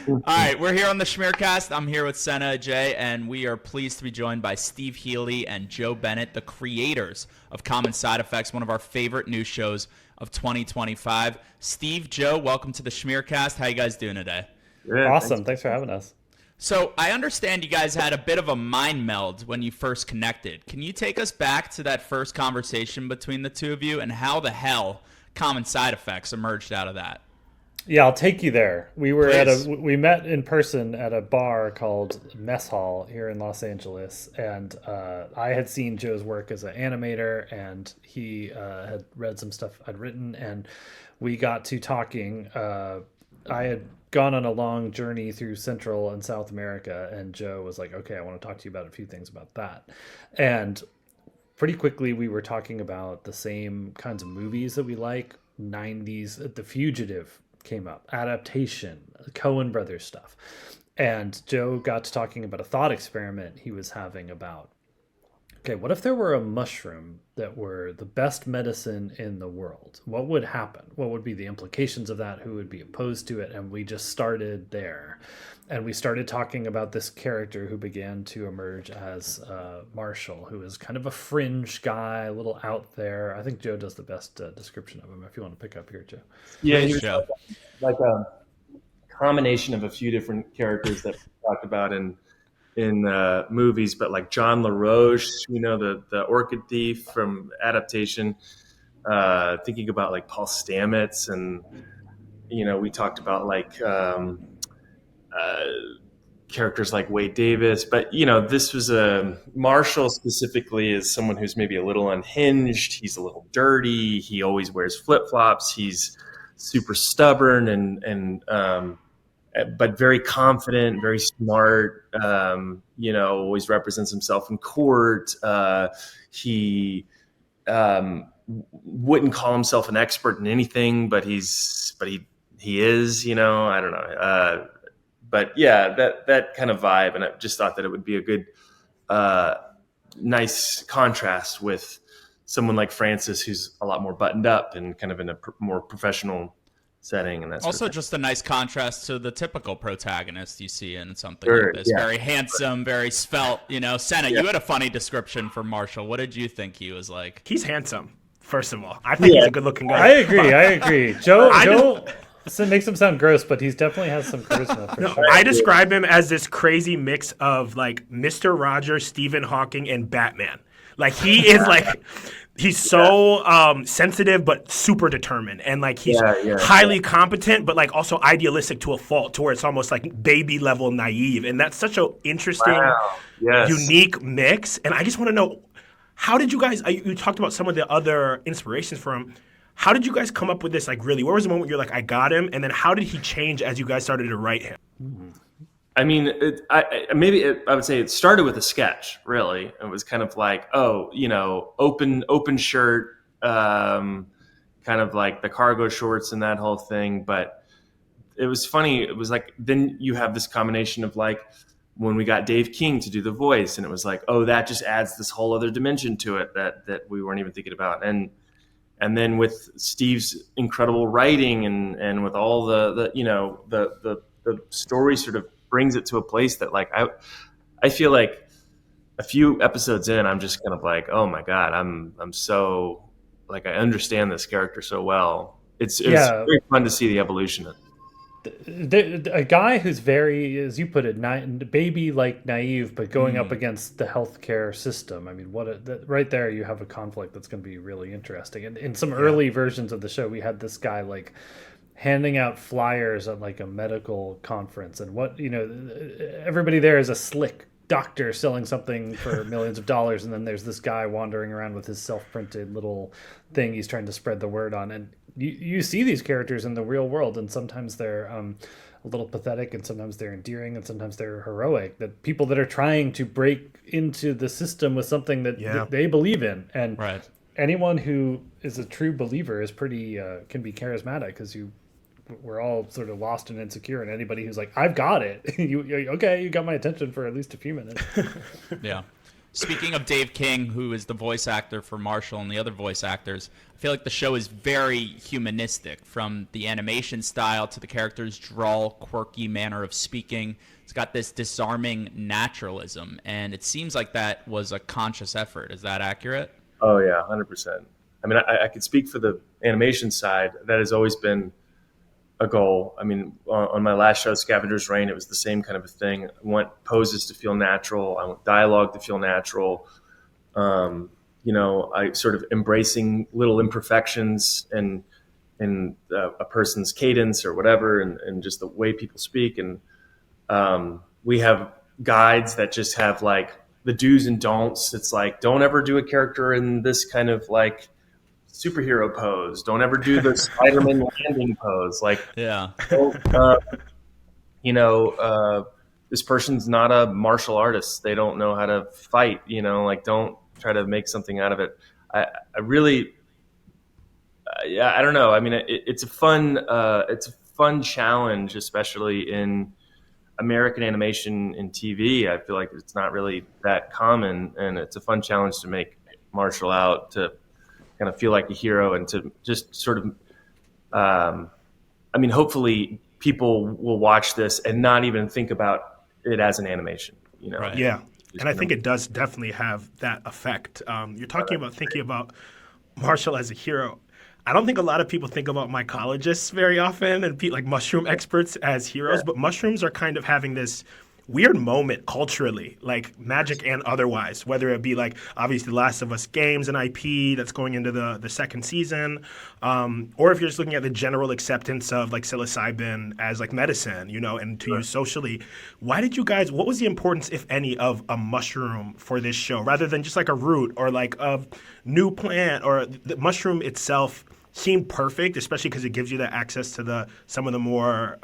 All right, we're here on the Schmearcast. I'm here with Sena Adjei, and we are pleased to be joined by Steve Hely and Joe Bennett, the creators of Common Side Effects, one of our favorite news shows of 2025. Steve, Joe, welcome to the Schmearcast. How you guys doing today? Good, Awesome. Thanks for having us. So I understand you guys had a bit of a mind meld when you first connected. Can you take us back to that first conversation between the two of you and how the hell Common Side Effects emerged out of that? Yeah, I'll take you there. Please. We met in person at a bar called Mess Hall here in Los Angeles, and I had seen Joe's work as an animator, and he had read some stuff I'd written, and we got to talking. I had gone on a long journey through Central and South America, and Joe was like, "Okay, I want to talk to you about a few things about that," and pretty quickly we were talking about the same kinds of movies that we like. 90s, The Fugitive came up, adaptation, Coen Brothers stuff. And Joe got to talking about a thought experiment he was having about, okay, what if there were a mushroom that were the best medicine in the world? What would happen? What would be the implications of that? Who would be opposed to it? And we just started there. And we started talking about this character who began to emerge as Marshall, who is kind of a fringe guy, a little out there. I think Joe does the best description of him. If you want to pick up here, Joe. Yeah, he Please, was Joe. like a combination of a few different characters that we talked about in movies, but like John LaRoche, the orchid thief from adaptation. Thinking about like Paul Stamets, and we talked about like characters like Wade Davis, but this was a Marshall specifically is someone who's maybe a little unhinged. He's a little dirty. He always wears flip flops. He's super stubborn and but very confident, very smart. Always represents himself in court. He wouldn't call himself an expert in anything, but he is. I don't know. But yeah, that kind of vibe, and I just thought that it would be a good, nice contrast with someone like Francis, who's a lot more buttoned up and kind of in a more professional setting, and that's Also, just a nice contrast to the typical protagonist you see in something Sure, like this. yeah. Very handsome, very svelte. Senna, Yeah. you had a funny description for Marshall. What did you think he was like? He's handsome. First of all, I think he's a good-looking guy. I agree. Joe I Joe makes him sound gross, but he definitely has some charisma for No, sure. I describe him as this crazy mix of like Mr. Rogers, Stephen Hawking, and Batman. Like he is like he's so sensitive but super determined, and like he's highly competent but like also idealistic to a fault, to where it's almost like baby level naive, and that's such an interesting, Yes. unique mix. And I just want to know, how did you guys? You talked about some of the other inspirations for him. How did you guys come up with this? Like, really, where was the moment you're like, I got him? And then how did he change as you guys started to write him? I mean, I would say it started with a sketch. Really, it was kind of like, open shirt, kind of like the cargo shorts and that whole thing. But it was funny. It was like then you have this combination of like when we got Dave King to do the voice, and it was like, oh, that just adds this whole other dimension to it that we weren't even thinking about. And then with Steve's incredible writing and with all the story sort of brings it to a place that like I feel like a few episodes in, I'm just kind of like, oh my God, I'm so like I understand this character so well. It's very fun to see the evolution. A guy who's very, as you put it, baby like naive, but going up against the healthcare system. I mean, right there, you have a conflict that's going to be really interesting. And in some early versions of the show, we had this guy like handing out flyers at like a medical conference, and everybody there is a slick doctor selling something for millions of dollars, and then there's this guy wandering around with his self-printed little thing he's trying to spread the word on. And you see these characters in the real world, and sometimes they're a little pathetic, and sometimes they're endearing, and sometimes they're heroic. That people that are trying to break into the system with something that they believe in, and anyone who is a true believer is pretty can be charismatic, because we're all sort of lost and insecure, and anybody who's like, I've got it, you got my attention for at least a few minutes. Yeah. Speaking of Dave King, who is the voice actor for Marshall and the other voice actors, I feel like the show is very humanistic, from the animation style to the characters' droll, quirky manner of speaking. It's got this disarming naturalism, and it seems like that was a conscious effort. Is that accurate? Oh yeah, 100%. I mean, I could speak for the animation side. That has always been a goal. I mean, on my last show, Scavenger's Reign, it was the same kind of a thing. I want poses to feel natural. I want dialogue to feel natural. I sort of embracing little imperfections and in a person's cadence or whatever, and just the way people speak. And we have guides that just have like the do's and don'ts. It's like, don't ever do a character in this kind of like superhero pose. Don't ever do the Spider-Man landing pose. Like, Yeah. This person's not a martial artist. They don't know how to fight. Like, don't try to make something out of it. I really, I don't know. I mean, it's a fun challenge, especially in American animation and TV. I feel like it's not really that common, and it's a fun challenge to make martial out to kind of feel like a hero and to just sort of, hopefully people will watch this and not even think about it as an animation, Right. Yeah. And I think it does definitely have that effect. You're talking about thinking about Marshall as a hero. I don't think a lot of people think about mycologists very often and like mushroom experts as heroes, but mushrooms are kind of having this weird moment culturally, like magic and otherwise, whether it be like obviously The Last of Us games and IP that's going into the second season, or if you're just looking at the general acceptance of like psilocybin as like medicine, and to use socially. What was the importance, if any, of a mushroom for this show rather than just like a root or like a new plant, or the mushroom itself seemed perfect, especially because it gives you the access to some of the more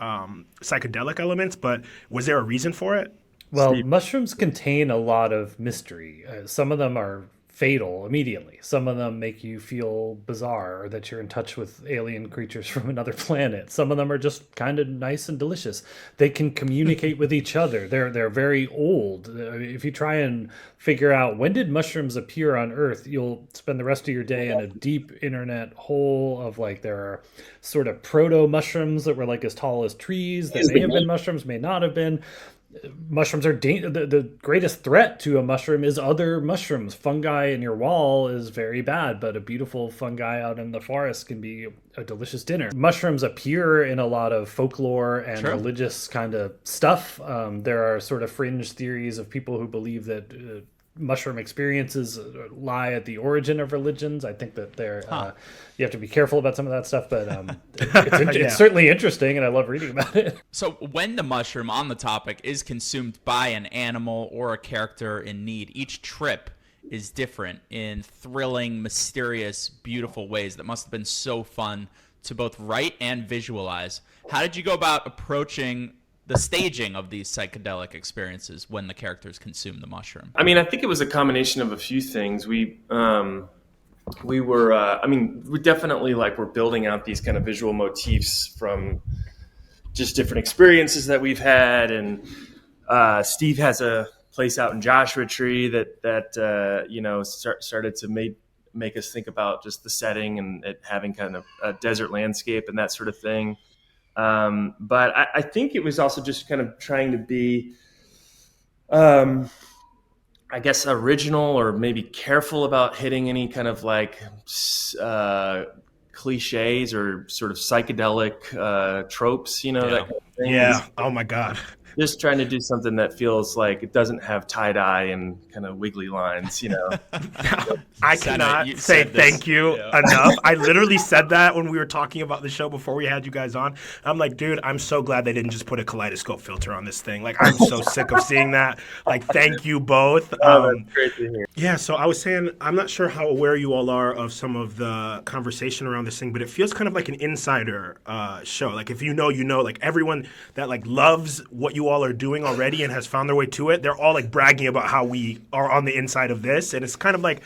psychedelic elements. But was there a reason for it? Well, mushrooms contain a lot of mystery. Some of them are fatal immediately. Some of them make you feel bizarre or that you're in touch with alien creatures from another planet. Some of them are just kind of nice and delicious. They can communicate with each other. They're very old. If you try and figure out when did mushrooms appear on Earth, you'll spend the rest of your day in a deep internet hole of like, there are sort of proto mushrooms that were like as tall as trees that may have been mushrooms, may not have been. Mushrooms are the greatest threat to a mushroom is other mushrooms. Fungi in your wall is very bad, but a beautiful fungi out in the forest can be a delicious dinner. Mushrooms appear in a lot of folklore and religious kind of stuff. There are sort of fringe theories of people who believe that mushroom experiences lie at the origin of religions. I think that you have to be careful about some of that stuff, but it's certainly interesting, and I love reading about it. So when the mushroom, on the topic, is consumed by an animal or a character in need, each trip is different in thrilling, mysterious, beautiful ways that must have been so fun to both write and visualize. How did you go about approaching the staging of these psychedelic experiences when the characters consume the mushroom? I mean, I think it was a combination of a few things. We definitely we're building out these kind of visual motifs from just different experiences that we've had. And Steve has a place out in Joshua Tree that started to make us think about just the setting and it having kind of a desert landscape and that sort of thing. But I think it was also just kind of trying to be, I guess, original or maybe careful about hitting any kind of cliches or sort of psychedelic tropes, that kind of thing. Yeah. Oh my God. Just trying to do something that feels like it doesn't have tie-dye and kind of wiggly lines, I cannot say thank you enough. I literally said that when we were talking about the show before we had you guys on. I'm like, dude, I'm so glad they didn't just put a kaleidoscope filter on this thing. Like, I'm so sick of seeing that. Like, thank you both. That's great to hear. Yeah, so I was saying, I'm not sure how aware you all are of some of the conversation around this thing, but it feels kind of like an insider show. Like, if you know, like everyone that loves what you all are doing already and has found their way to it, they're all bragging about how we are on the inside of this. And it's kind of like,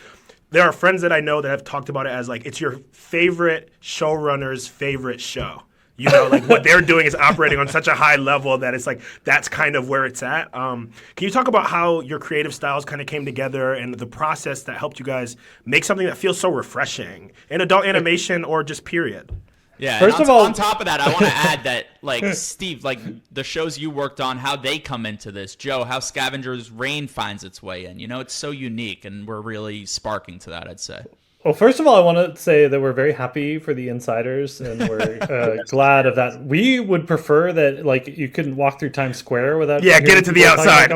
there are friends that I know that have talked about it as it's your favorite showrunner's favorite show. You know, like what they're doing is operating on such a high level that it's like that's kind of where it's at. Can you talk about how your creative styles kind of came together and the process that helped you guys make something that feels so refreshing in adult animation or just period? Yeah. First of all, on top of that, I want to add that, like, Steve, like the shows you worked on, how they come into this. Joe, how Scavenger's Reign finds its way in. You know, it's so unique, and we're really sparking to that, I'd say. Well, first of all, I want to say that we're very happy for the insiders, and we're glad of that. We would prefer that, like, you couldn't walk through Times Square without. Yeah, get it to the outside.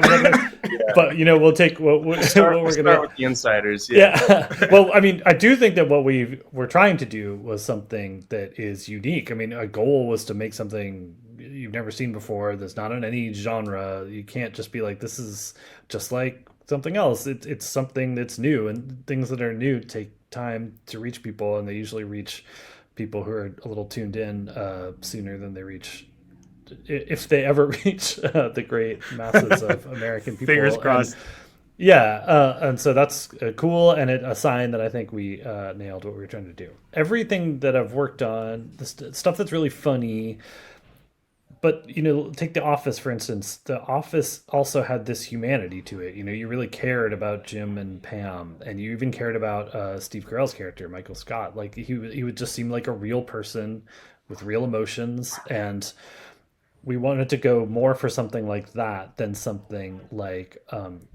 But you know, we'll take what we're Start going to. with the insiders. Yeah. Well, I mean, I do think that what we're trying to do was something that is unique. I mean, a goal was to make something you've never seen before. That's not in any genre. You can't just be like, this is just like something else. It's something that's new, and things that are new take time to reach people, and they usually reach people who are a little tuned in sooner than they reach, if they ever reach, the great masses of American people. Fingers crossed. And so that's cool, and a sign that I think we nailed what we were trying to do. Everything that I've worked on, the stuff that's really funny. But, you know, take The Office, for instance. The Office also had this humanity to it. You know, you really cared about Jim and Pam, and you even cared about Steve Carell's character, Michael Scott. Like, he would just seem like a real person with real emotions, and we wanted to go more for something like that than something like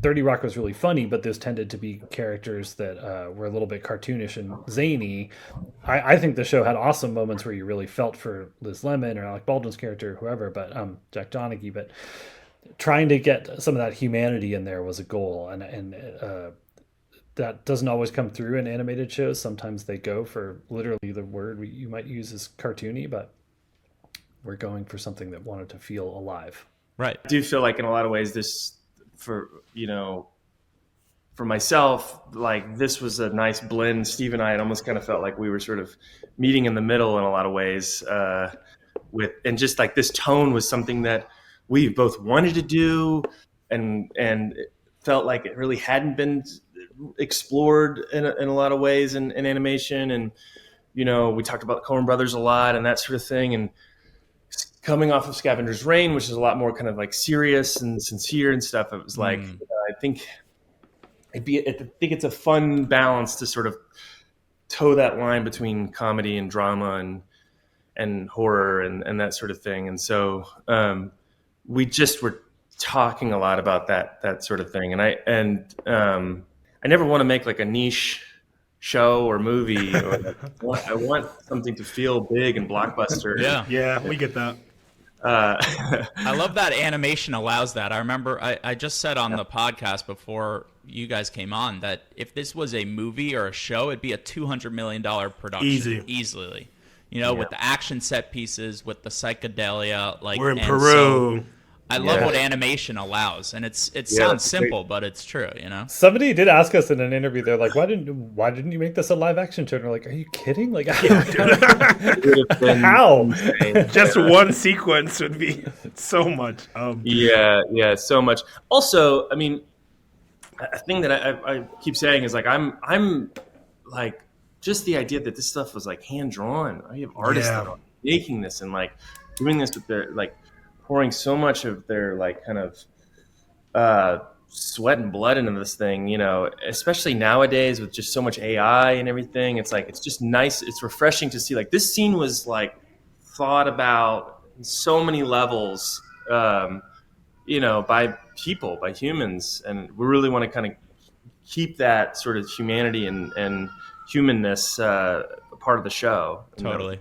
30 Rock was really funny, but those tended to be characters that were a little bit cartoonish and zany. I think the show had awesome moments where you really felt for Liz Lemon or Alec Baldwin's character or whoever, but Jack Donaghy. But trying to get some of that humanity in there was a goal, and that doesn't always come through in animated shows. Sometimes they go for literally the word you might use as cartoony, but we're going for something that wanted to feel alive. Right. I do feel like in a lot of ways for myself, like this was a nice blend. Steve and I had almost kind of felt like we were sort of meeting in the middle in a lot of ways, and just like this tone was something that we both wanted to do and it felt like it really hadn't been explored in a lot of ways in animation. And, you know, we talked about the Coen Brothers a lot and that sort of thing. And coming off of Scavenger's Reign, which is a lot more kind of like serious and sincere and stuff, it was like, I think it's a fun balance to sort of toe that line between comedy and drama and horror and that sort of thing. And so we just were talking a lot about that sort of thing. And I never want to make like a niche show or movie. I want something to feel big and blockbuster. Yeah, we get that. I love that animation allows that. I remember I just said on the podcast before you guys came on that if this was a movie or a show, it'd be a $200 million production. Easily. You know, with the action set pieces, with the psychedelia. Like, we're in Peru. So I love what animation allows, and it sounds simple, but it's true. You know, somebody did ask us in an interview. They're like, "Why didn't you make this a live action show?" And we're like, "Are you kidding? Like, how? Just one sequence would be so much." So much. Also, I mean, a thing that I keep saying is like I'm like just the idea that this stuff was like hand drawn. I have artists that are making this and like doing this with their like. Pouring so much of their like kind of sweat and blood into this thing, you know, especially nowadays with just so much AI and everything. It's like, it's just nice. It's refreshing to see like this scene was like thought about in so many levels, you know, by people, by humans. And we really want to kind of keep that sort of humanity and humanness part of the show. Totally.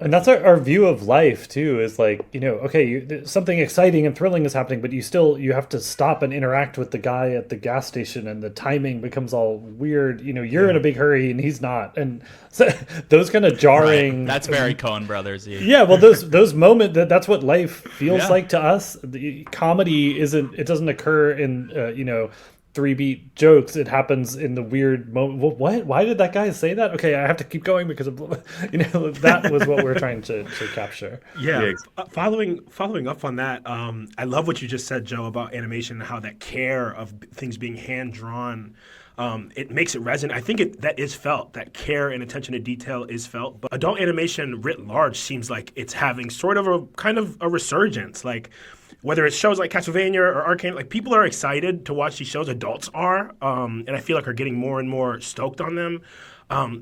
And that's our view of life too, is like, you know, okay, something exciting and thrilling is happening, but you have to stop and interact with the guy at the gas station, and the timing becomes all weird. You know, you're in a big hurry and he's not, and so, those kind of jarring. Right. That's very Coen Brothers. Yeah, well, those moments, that's what life feels like to us. The comedy doesn't occur in you know, 3-beat jokes. It happens in the weird moment. What? Why did that guy say that? Okay, I have to keep going because of, that was what we're trying to capture. Yeah. Following up on that, I love what you just said, Joe, about animation and how that care of things being hand drawn. It makes it resonate. I think that is felt. That care and attention to detail is felt. But adult animation writ large seems like it's having sort of a kind of a resurgence. Like whether it's shows like Castlevania or Arcane, like people are excited to watch these shows. Adults are, and I feel like are getting more and more stoked on them.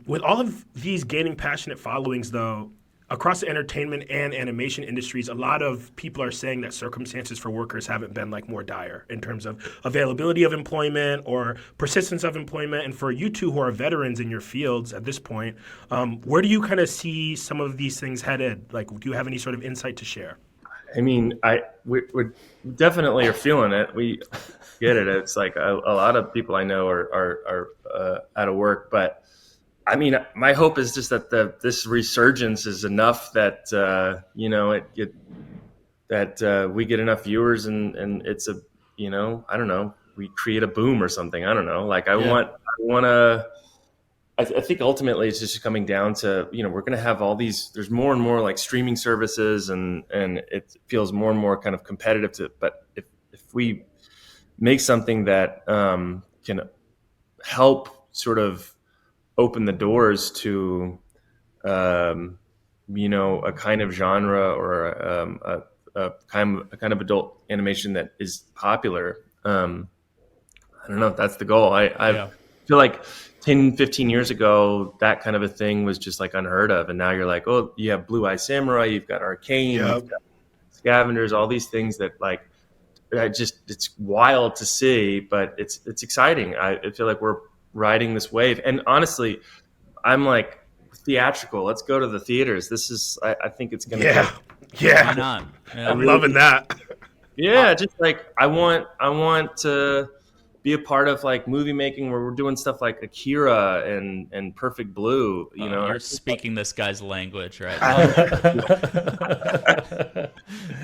With all of these gaining passionate followings, though, across the entertainment and animation industries, a lot of people are saying that circumstances for workers haven't been like more dire in terms of availability of employment or persistence of employment. And for you two who are veterans in your fields at this point, where do you kind of see some of these things headed? Like, do you have any sort of insight to share? I mean, we definitely are feeling it. We get it. It's like a lot of people I know are out of work, but I mean, my hope is just that this resurgence is enough that we get enough viewers and it's a I don't know, we create a boom or something. I don't know. Like I want to. I think ultimately it's just coming down to we're going to have all these. There's more and more like streaming services and it feels more and more kind of competitive. But if we make something that can help sort of open the doors to, a kind of genre or a kind of adult animation that is popular. I don't know if that's the goal. I feel like 10, 15 years ago, that kind of a thing was just like unheard of. And now you're like, oh, you have Blue Eye Samurai, you've got Arcane, you've got Scavengers, all these things that like, it's wild to see, but it's exciting. I feel like we're riding this wave. And honestly, I'm like, theatrical. Let's go to the theaters. This is, I think it's going to Why not? Yeah. I'm loving that. Yeah, just like I want to be a part of like movie making where we're doing stuff like Akira and Perfect Blue. You're speaking this guy's language right now.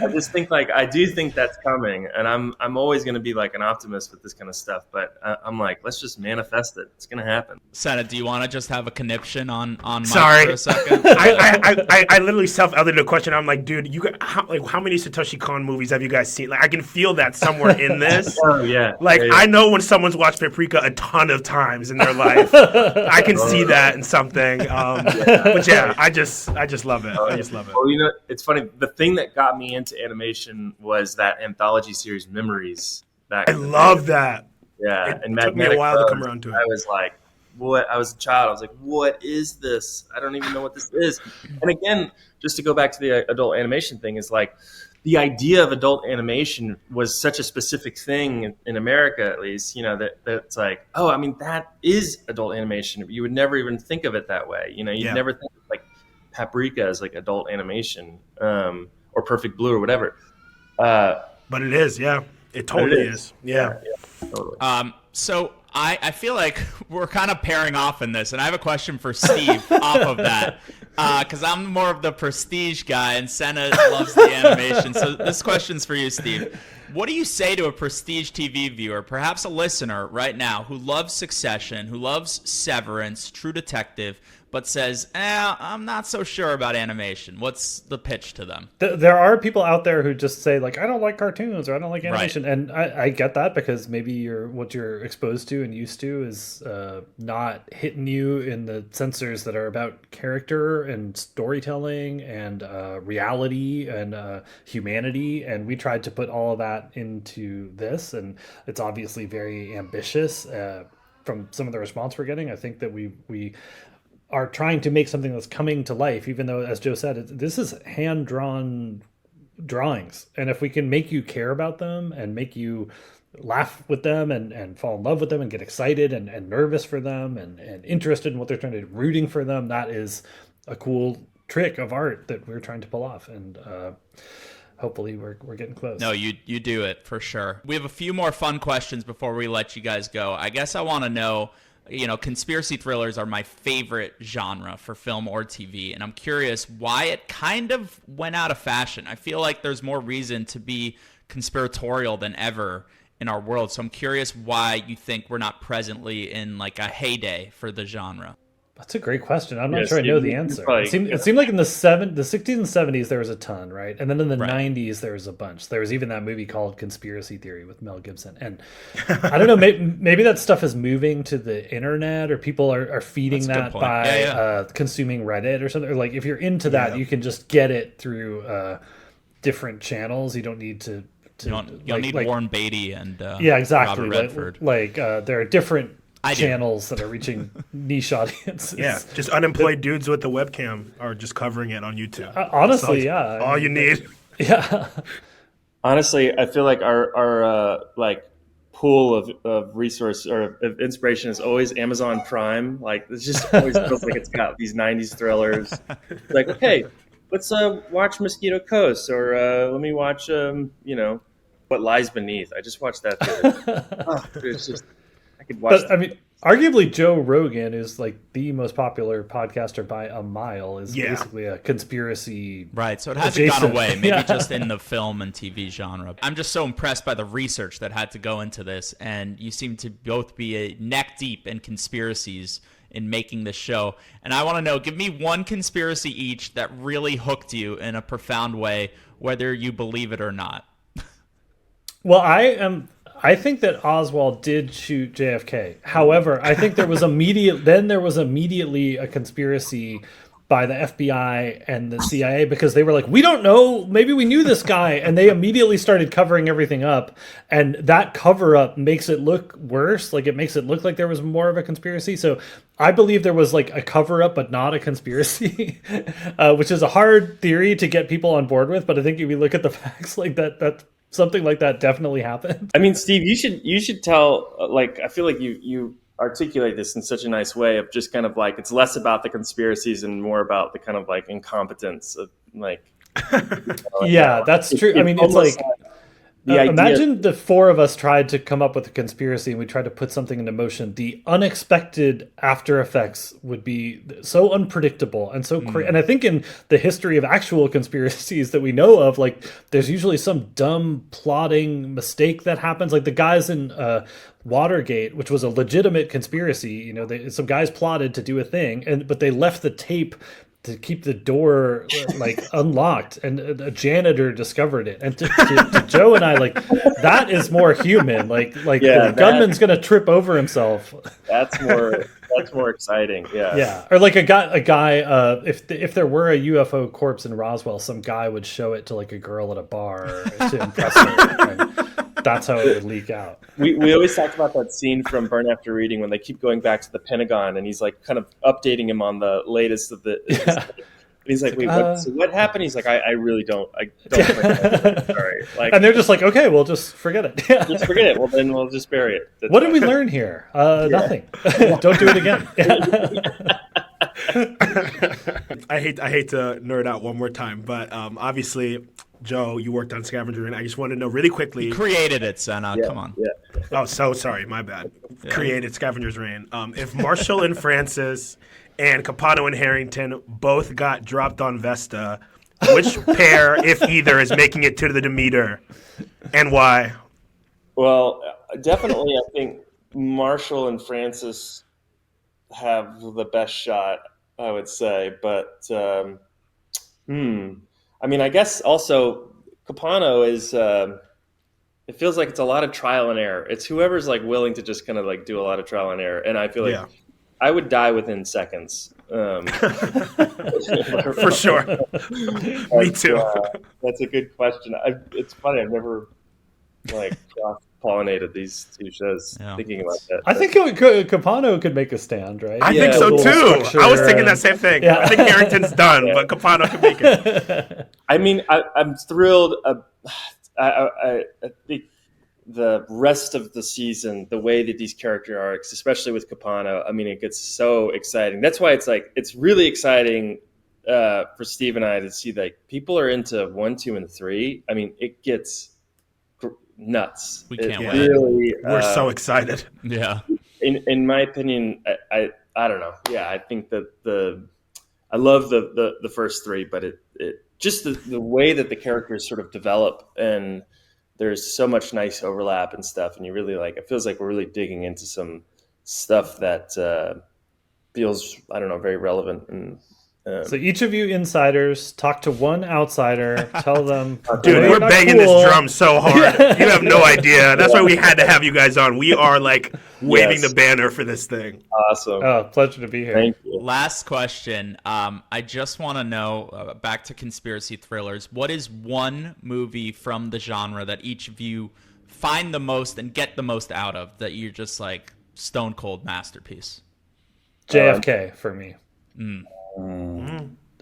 I do think that's coming, and I'm always going to be like an optimist with this kind of stuff. But I'm like, let's just manifest it. It's going to happen. Sena, do you want to just have a conniption on Mike Sorry. for a second? I literally self-edited a question. I'm like, dude, how many Satoshi Kon movies have you guys seen? Like, I can feel that somewhere in this. Oh yeah. Like, I know when someone's watched Paprika a ton of times in their life. I can see that in something. But yeah, I just love it. I just love it. Well, it's funny. The thing that got me into animation was that anthology series Memories. I love that. Yeah, it took me a while to come around to it. I was like, what? I was a child. I was like, what is this? I don't even know what this is. And again, just to go back to the adult animation thing, is like the idea of adult animation was such a specific thing in America, at least, that's like, oh, I mean, that is adult animation. You would never even think of it that way. You'd never think of like Paprika as like adult animation or Perfect Blue or whatever. But it is, yeah. It totally is. Yeah. Totally. So I feel like we're kind of pairing off in this, and I have a question for Steve off of that, because I'm more of the prestige guy, and Sena loves the animation. So this question's for you, Steve. What do you say to a prestige TV viewer, perhaps a listener right now, who loves Succession, who loves Severance, True Detective, but says, I'm not so sure about animation? What's the pitch to them? There are people out there who just say, like, I don't like cartoons or I don't like animation. Right. And I get that, because maybe what you're exposed to and used to is not hitting you in the sensors that are about character and storytelling and reality and humanity. And we tried to put all of that into this. And it's obviously very ambitious from some of the response we're getting. I think that we are trying to make something that's coming to life, even though, as Joe said, this is hand-drawn drawings. And if we can make you care about them and make you laugh with them and fall in love with them and get excited and nervous for them and interested in what they're trying to do, rooting for them, that is a cool trick of art that we're trying to pull off. And hopefully we're getting close. No, you do it for sure. We have a few more fun questions before we let you guys go. I guess I want to know, conspiracy thrillers are my favorite genre for film or TV, and I'm curious why it kind of went out of fashion. I feel like there's more reason to be conspiratorial than ever in our world. So I'm curious why you think we're not presently in like a heyday for the genre. That's a great question. I'm not Yeah, sure I know the Steve, answer. probably- It seemed like in the 60s and 70s there was a ton, right? And then in the Right. 90s there was a bunch. There was even that movie called Conspiracy Theory with Mel Gibson. And I don't know, maybe that stuff is moving to the internet, or people are feeding That's a good that point. by Yeah. consuming Reddit or something. Or like if you're into that, you can just get it through different channels. You don't need to You don't need Warren Beatty and yeah, exactly. Robert Redford. There are different I do. channels that are reaching niche audiences. Yeah, just unemployed dudes with the webcam are just covering it on YouTube. Honestly, That's all you need. Yeah. Honestly, I feel like our like pool of resource or of inspiration is always Amazon Prime. Like it just always feels like it's got these '90s thrillers. It's like, okay, let's watch Mosquito Coast, or let me watch What Lies Beneath. I just watched that. It's just I could watch. But I mean, arguably Joe Rogan is like the most popular podcaster by a mile. Is basically a conspiracy. Right, so it hasn't adjacent. gone away, maybe Yeah. just in the film and TV genre. I'm just so impressed by the research that had to go into this, and you seem to both be a neck deep in conspiracies in making this show. And I want to know, give me one conspiracy each that really hooked you in a profound way, whether you believe it or not. Well, I think that Oswald did shoot JFK. However, I think there was immediately a conspiracy by the FBI and the CIA, because they were like, we don't know, maybe we knew this guy, and they immediately started covering everything up, and that cover up makes it look worse. Like it makes it look like there was more of a conspiracy. So I believe there was like a cover up but not a conspiracy, which is a hard theory to get people on board with, but I think if you look at the facts, like that something like that definitely happened. I mean, Steve, you should tell. Like, I feel like you articulate this in such a nice way of just kind of like it's less about the conspiracies and more about the kind of like incompetence of like. Yeah, that's true. I mean, it's like the idea. imagine the four of us tried to come up with a conspiracy and we tried to put something into motion. The unexpected after effects would be so unpredictable and so crazy. And I think in the history of actual conspiracies that we know of, like there's usually some dumb plotting mistake that happens. Like the guys in Watergate, which was a legitimate conspiracy, you know, some guys plotted to do a thing, but they left the tape to keep the door like unlocked, and a janitor discovered it. And to Joe and I, like that is more human. Like the gunman's gonna trip over himself. That's more exciting. Yeah. Yeah. Or like a guy. If there were a UFO corpse in Roswell, some guy would show it to like a girl at a bar to impress her. And that's how it would leak out. We always talk about that scene from Burn After Reading when they keep going back to the Pentagon and he's like kind of updating him on the latest of the. Yeah. He's like, wait, what happened? He's like, I really don't. Sorry. Like, and they're just like, okay, we'll just forget it. just forget it. Well, then we'll just bury it. That's what did we learn here? Nothing. Don't do it again. I hate to nerd out one more time, but obviously, Joe, you worked on Scavenger, and I just want to know really quickly. You created it, Sena. Come on. Yeah. Oh, so sorry, my bad. Yeah. Created Scavenger's Reign. If Marshall and Francis and Capano and Harrington both got dropped on Vesta, which pair, if either, is making it to the Demeter, and why? Well, definitely, I think Marshall and Francis have the best shot, I would say. But, I mean, I guess also Capano is, it feels like it's a lot of trial and error. It's whoever's like willing to just kind of like do a lot of trial and error. And I feel like I would die within seconds. For sure. Me too. That's a good question. It's funny. I've never like cross-pollinated these two shows thinking about that. I think Capano could make a stand, right? I think so too. I was thinking that same thing. I think Harrington's done, but Capano can make it. I mean, I'm thrilled. I think the rest of the season, the way that these character arcs, especially with Capano, I mean, it gets so exciting. That's why it's really exciting for Steve and I to see like people are into 1, 2, and 3. I mean, it gets nuts. We can't wait. Really, we're so excited. Yeah. In my opinion, I don't know. Yeah, I think that I love the first 3, but it just the way that the characters sort of develop and there's so much nice overlap and stuff, and you really like. It feels like we're really digging into some stuff that feels, I don't know, very relevant. And So each of you insiders talk to one outsider, tell them, Dude, "Hey, we're not banging cool." this drum so hard. You have no idea. That's why we had to have you guys on. We are like waving Yes. the banner for this thing. awesome. Oh, pleasure to be here. Thank you. Last question. I just want to know, back to conspiracy thrillers, what is one movie from the genre that each of you find the most and get the most out of, that you're just like stone cold masterpiece? JFK for me.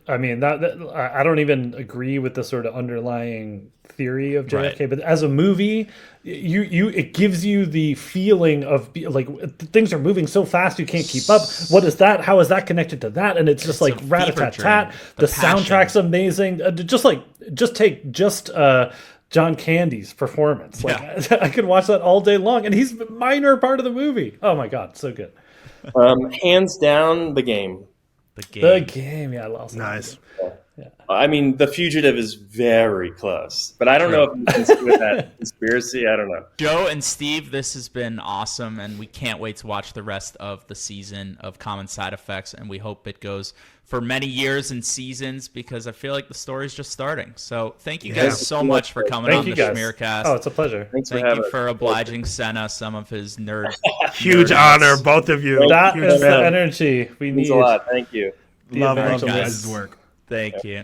I mean, I don't even agree with the sort of underlying theory of JFK, Right. but as a movie, it gives you the feeling of like things are moving so fast you can't keep up. What is that? How is that connected to that? And it's just like a fever rat-a-tat-tat. dream. The The passion. soundtrack's amazing. Just take John Candy's performance. Like I could watch that all day long, and he's a minor part of the movie. Oh my god, so good. Hands down, The Game. The game, yeah, I lost. Nice. I mean, The Fugitive is very close, but I don't know if you consider that conspiracy. I don't know. Joe and Steve, this has been awesome, and we can't wait to watch the rest of the season of Common Side Effects, and we hope it goes for many years and seasons, because I feel like the story's just starting. So thank you guys so much for coming Thank on you the guys. Schmearcast. Oh, it's a pleasure. Thanks for Thank having you us. for obliging Sena some of his nerd. Huge nerd honor, nuts. both of you. That Huge is the fan. energy we Means need. a lot. Thank you. The Love evangelist. your guys' work. Thank you.